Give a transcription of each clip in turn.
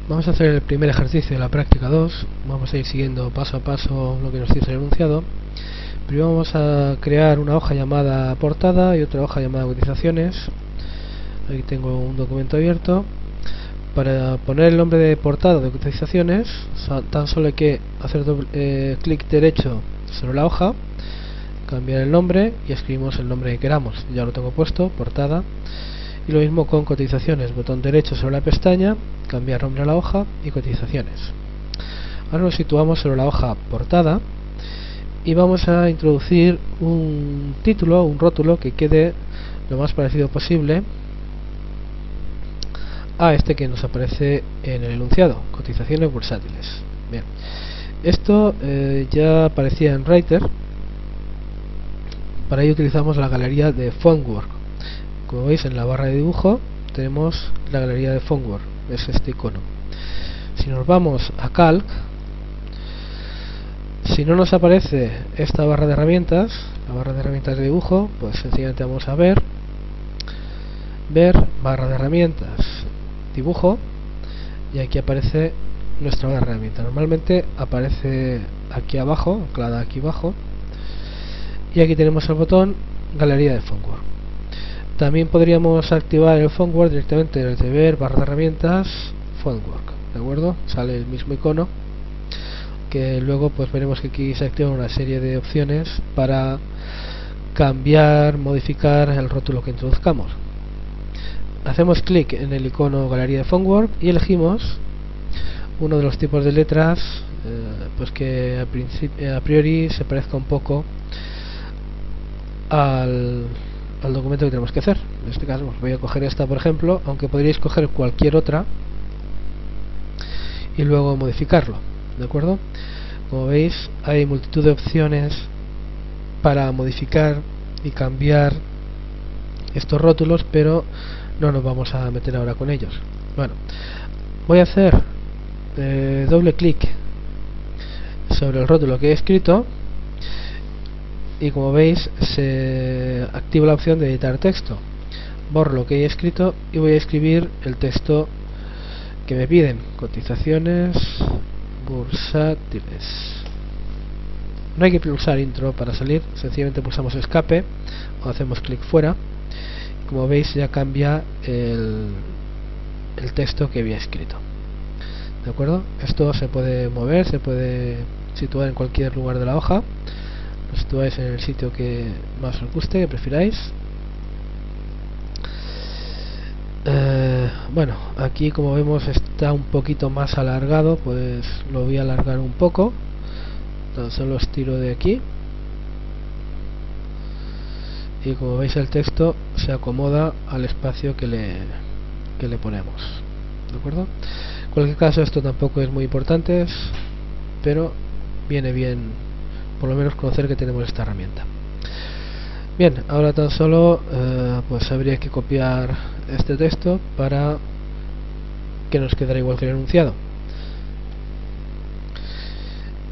Vamos a hacer el primer ejercicio de la práctica 2. Vamos a ir siguiendo paso a paso lo que nos dice el enunciado. Primero vamos a crear una hoja llamada portada y otra hoja llamada cotizaciones. Aquí tengo un documento abierto. Para poner el nombre de portada de cotizaciones, tan solo hay que hacer clic derecho sobre la hoja, cambiar el nombre y escribimos el nombre que queramos. Ya lo tengo puesto, portada. Y lo mismo con cotizaciones, botón derecho sobre la pestaña, cambiar nombre a la hoja y cotizaciones. Ahora nos situamos sobre la hoja portada y vamos a introducir un título, un rótulo que quede lo más parecido posible a este que nos aparece en el enunciado, cotizaciones bursátiles. Bien, esto ya aparecía en Writer. Para ello utilizamos la galería de Fontwork. Como veis, en la barra de dibujo tenemos la galería de Fontwork, es este icono. Si nos vamos a Calc, si no nos aparece esta barra de herramientas, la barra de herramientas de dibujo, pues sencillamente vamos a ver, barra de herramientas, dibujo, y aquí aparece nuestra barra de herramientas. Normalmente aparece aquí abajo, anclada aquí abajo, y aquí tenemos el botón galería de Fontwork. También podríamos activar el Fontwork directamente desde ver barra de herramientas Fontwork, ¿de acuerdo? Sale el mismo icono, que luego pues veremos que aquí se activa una serie de opciones para cambiar, modificar el rótulo que introduzcamos. Hacemos clic en el icono galería de Fontwork y elegimos uno de los tipos de letras pues que a priori se parezca un poco al documento que tenemos que hacer. En este caso voy a coger esta, por ejemplo, aunque podríais coger cualquier otra y luego modificarlo, ¿de acuerdo? Como veis, hay multitud de opciones para modificar y cambiar estos rótulos, pero no nos vamos a meter ahora con ellos. Bueno, voy a hacer doble clic sobre el rótulo que he escrito y como veis se activa la opción de editar texto. Borro lo que he escrito y voy a escribir el texto que me piden: cotizaciones bursátiles. No hay que pulsar intro para salir, sencillamente pulsamos escape o hacemos clic fuera. Como veis ya cambia el texto que había escrito, ¿de acuerdo? Esto se puede mover, se puede situar en cualquier lugar de la hoja. Lo situáis en el sitio que más os guste, que prefiráis. Bueno, aquí como vemos está un poquito más alargado, pues lo voy a alargar un poco. Tan solo estiro de aquí y como veis el texto se acomoda al espacio que le ponemos, ¿de acuerdo? En cualquier caso, esto tampoco es muy importante, pero viene bien por lo menos conocer que tenemos esta herramienta. Bien, ahora tan solo pues habría que copiar este texto para que nos quedara igual que el enunciado.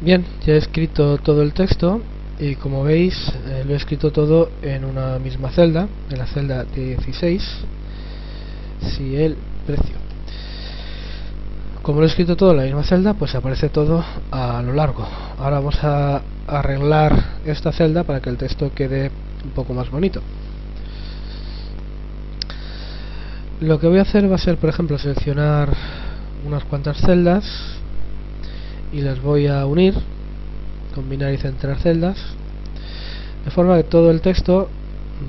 Bien, ya he escrito todo el texto y como veis lo he escrito todo en una misma celda, en la celda 16, si el precio. Como lo he escrito todo en la misma celda, pues aparece todo a lo largo. Ahora vamos a arreglar esta celda para que el texto quede un poco más bonito. Lo que voy a hacer va a ser, por ejemplo, seleccionar unas cuantas celdas y las voy a unir, combinar y centrar celdas, de forma que todo el texto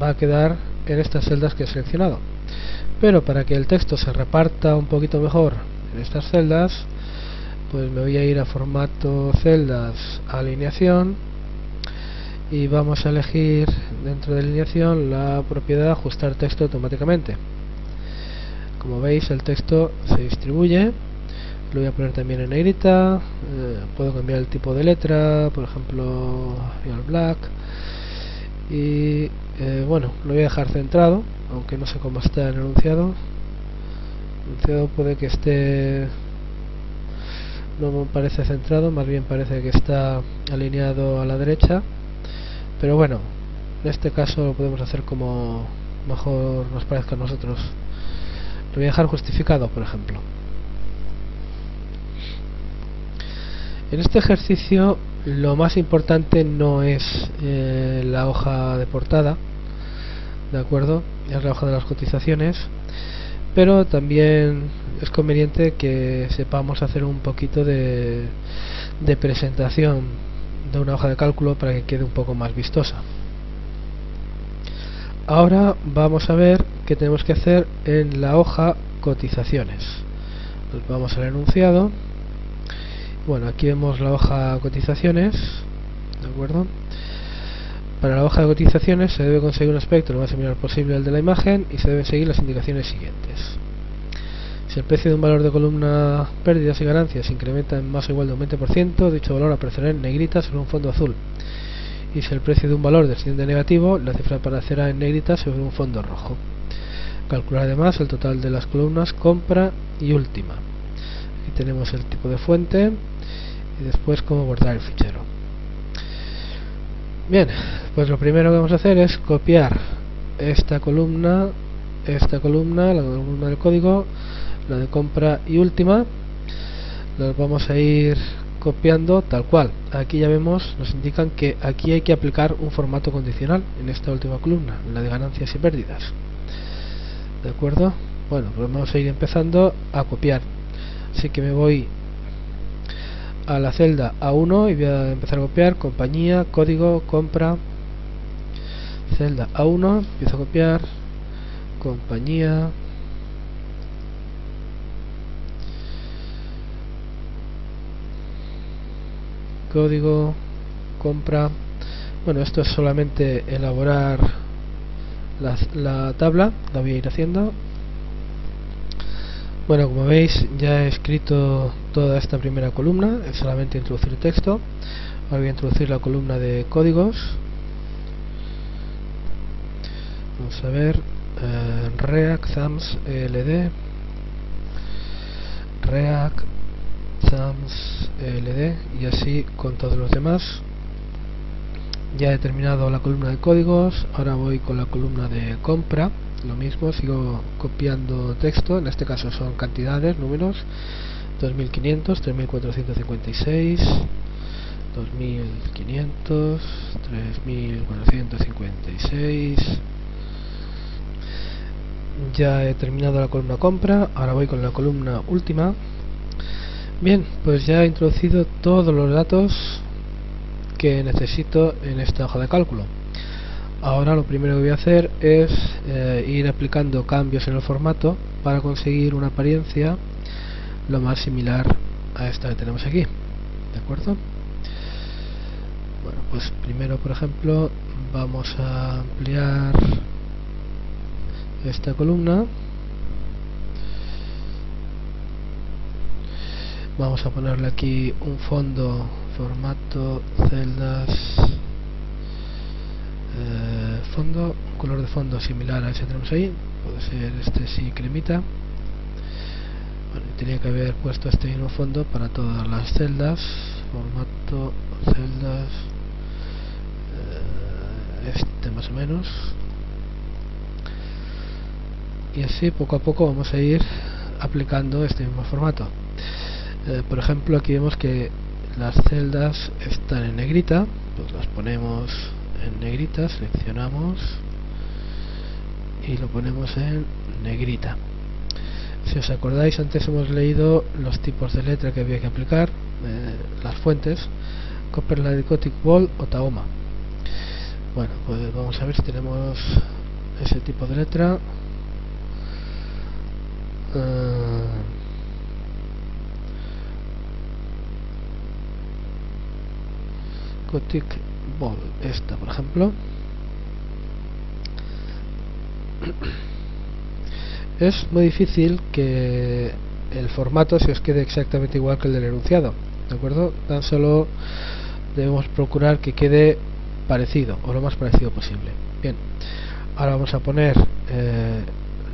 va a quedar en estas celdas que he seleccionado. Pero para que el texto se reparta un poquito mejor en estas celdas, pues me voy a ir a formato, celdas, alineación, y vamos a elegir dentro de alineación la propiedad ajustar texto automáticamente. Como veis el texto se distribuye. Lo voy a poner también en negrita. Puedo cambiar el tipo de letra, por ejemplo Real Black, y bueno, lo voy a dejar centrado, aunque no sé cómo está el enunciado. El enunciado puede que esté, no me parece centrado, más bien parece que está alineado a la derecha, pero bueno, en este caso lo podemos hacer como mejor nos parezca a nosotros. Lo voy a dejar justificado, por ejemplo. En este ejercicio lo más importante no es la hoja de portada, ¿de acuerdo? Es la hoja de las cotizaciones, pero también es conveniente que sepamos hacer un poquito de presentación de una hoja de cálculo para que quede un poco más vistosa. Ahora vamos a ver qué tenemos que hacer en la hoja cotizaciones. Pues vamos al enunciado. Bueno, aquí vemos la hoja cotizaciones, ¿de acuerdo? Para la hoja de cotizaciones se debe conseguir un aspecto lo más similar posible al de la imagen y se deben seguir las indicaciones siguientes. Si el precio de un valor de columna pérdidas y ganancias se incrementa en más o igual de un 20%, dicho valor aparecerá en negrita sobre un fondo azul. Y si el precio de un valor desciende negativo, la cifra aparecerá en negrita sobre un fondo rojo. Calcular además el total de las columnas compra y última. Aquí tenemos el tipo de fuente y después cómo guardar el fichero. Bien, pues lo primero que vamos a hacer es copiar esta columna, la columna del código, la de compra y última. Las vamos a ir copiando tal cual. Aquí ya vemos, nos indican que aquí hay que aplicar un formato condicional en esta última columna, la de ganancias y pérdidas. ¿De acuerdo? Bueno, pues vamos a ir empezando a copiar. Así que me voy a la celda A1 y voy a empezar a copiar compañía, código, compra. Celda A1, empiezo a copiar compañía, código, compra. Bueno, esto es solamente elaborar la tabla, la voy a ir haciendo. Bueno, como veis ya he escrito toda esta primera columna, es solamente introducir texto. Ahora voy a introducir la columna de códigos. Vamos a ver, React Thumbs ELD, React Thumbs ELD, y así con todos los demás. Ya he terminado la columna de códigos, ahora voy con la columna de compra. Lo mismo, sigo copiando texto, en este caso son cantidades, números, 2500, 3456, 2500, 3456. Ya he terminado la columna compra, ahora voy con la columna última. Bien, pues ya he introducido todos los datos que necesito en esta hoja de cálculo. Ahora lo primero que voy a hacer es ir aplicando cambios en el formato para conseguir una apariencia lo más similar a esta que tenemos aquí. ¿De acuerdo? Bueno, pues primero, por ejemplo, vamos a ampliar esta columna. Vamos a ponerle aquí un fondo, formato, celdas, fondo, color de fondo similar a ese que tenemos ahí, puede ser este sí, cremita. Bueno, tenía que haber puesto este mismo fondo para todas las celdas, formato, celdas, este más o menos, y así poco a poco vamos a ir aplicando este mismo formato. Por ejemplo, aquí vemos que las celdas están en negrita, pues las ponemos en negrita, seleccionamos y lo ponemos en negrita. Si os acordáis, antes hemos leído los tipos de letra que había que aplicar, las fuentes, Copperline, Gothic, Bold o Tahoma. Bueno, pues vamos a ver si tenemos ese tipo de letra. Gothic Bold, esta por ejemplo. Es muy difícil que el formato se os quede exactamente igual que el del enunciado, ¿de acuerdo? Tan solo debemos procurar que quede parecido o lo más parecido posible. Bien, ahora vamos a poner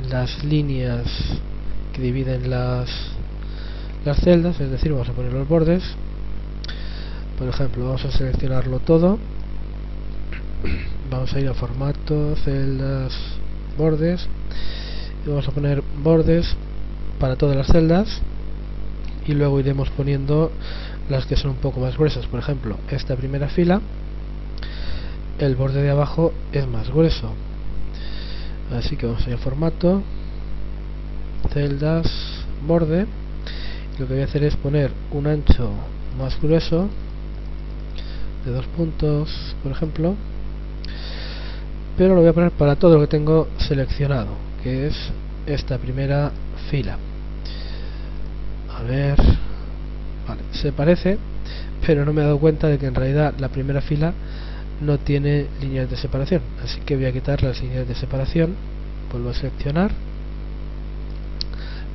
las líneas que dividen las celdas, es decir, vamos a poner los bordes. Por ejemplo, vamos a seleccionarlo todo, vamos a ir a formato, celdas, bordes, y vamos a poner bordes para todas las celdas, y luego iremos poniendo las que son un poco más gruesas. Por ejemplo, esta primera fila, el borde de abajo es más grueso, así que vamos a ir a formato, celdas, borde. Lo que voy a hacer es poner un ancho más grueso de 2 puntos, por ejemplo, pero lo voy a poner para todo lo que tengo seleccionado, que es esta primera fila. A ver, vale, se parece, pero no me he dado cuenta de que en realidad la primera fila no tiene líneas de separación, así que voy a quitar las líneas de separación. Vuelvo a seleccionar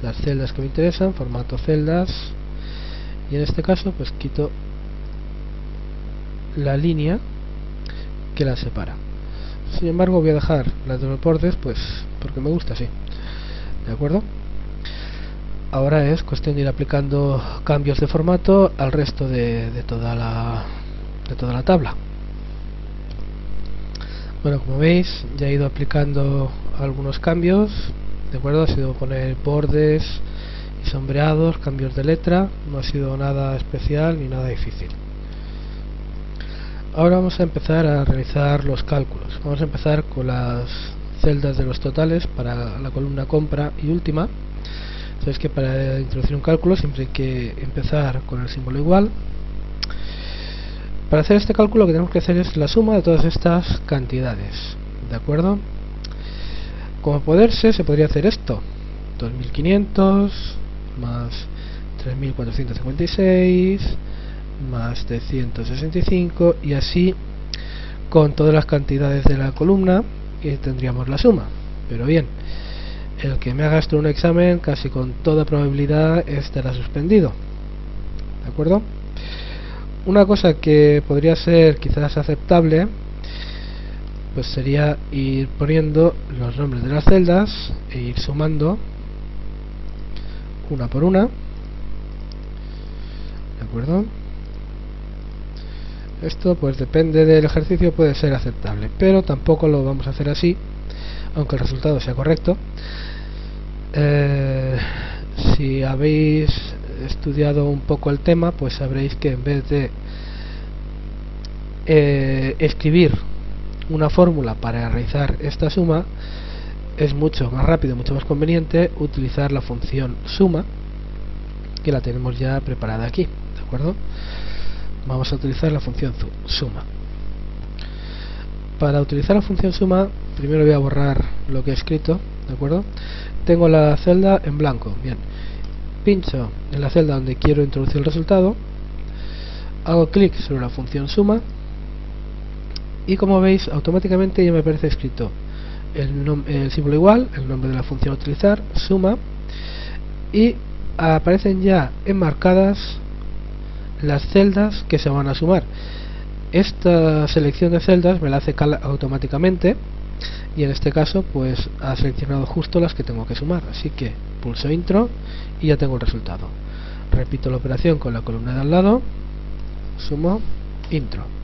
las celdas que me interesan, formato celdas, y en este caso pues quito la línea que la separa. Sin embargo, voy a dejar las de los bordes pues porque me gusta así, ¿de acuerdo? Ahora es cuestión de ir aplicando cambios de formato al resto de toda la tabla. Bueno, como veis, ya he ido aplicando algunos cambios, ¿de acuerdo? Ha sido poner bordes y sombreados, cambios de letra, no ha sido nada especial ni nada difícil. Ahora vamos a empezar a realizar los cálculos. Vamos a empezar con las celdas de los totales para la columna compra y última. Sabéis que para introducir un cálculo siempre hay que empezar con el símbolo igual. Para hacer este cálculo lo que tenemos que hacer es la suma de todas estas cantidades, ¿de acuerdo? Como poderse, se podría hacer esto: 2500 más 3456 más 365, y así con todas las cantidades de la columna, que tendríamos la suma. Pero bien, el que me haga esto un examen casi con toda probabilidad estará suspendido, ¿de acuerdo? Una cosa que podría ser quizás aceptable pues sería ir poniendo los nombres de las celdas e ir sumando una por una, ¿de acuerdo? Esto pues depende del ejercicio, puede ser aceptable, pero tampoco lo vamos a hacer así, aunque el resultado sea correcto. Si habéis estudiado un poco el tema, pues sabréis que en vez de escribir una fórmula para realizar esta suma, es mucho más rápido, mucho más conveniente utilizar la función suma, que la tenemos ya preparada aquí, ¿de acuerdo? Vamos a utilizar la función suma. Para utilizar la función suma, primero voy a borrar lo que he escrito, ¿de acuerdo? Tengo la celda en blanco, bien. Pincho en la celda donde quiero introducir el resultado, hago clic sobre la función suma, y como veis automáticamente ya me aparece escrito el símbolo igual, el nombre de la función a utilizar, suma, y aparecen ya enmarcadas las celdas que se van a sumar. Esta selección de celdas me la hace automáticamente, y en este caso pues ha seleccionado justo las que tengo que sumar, así que pulso intro y ya tengo el resultado. Repito la operación con la columna de al lado, sumo, intro.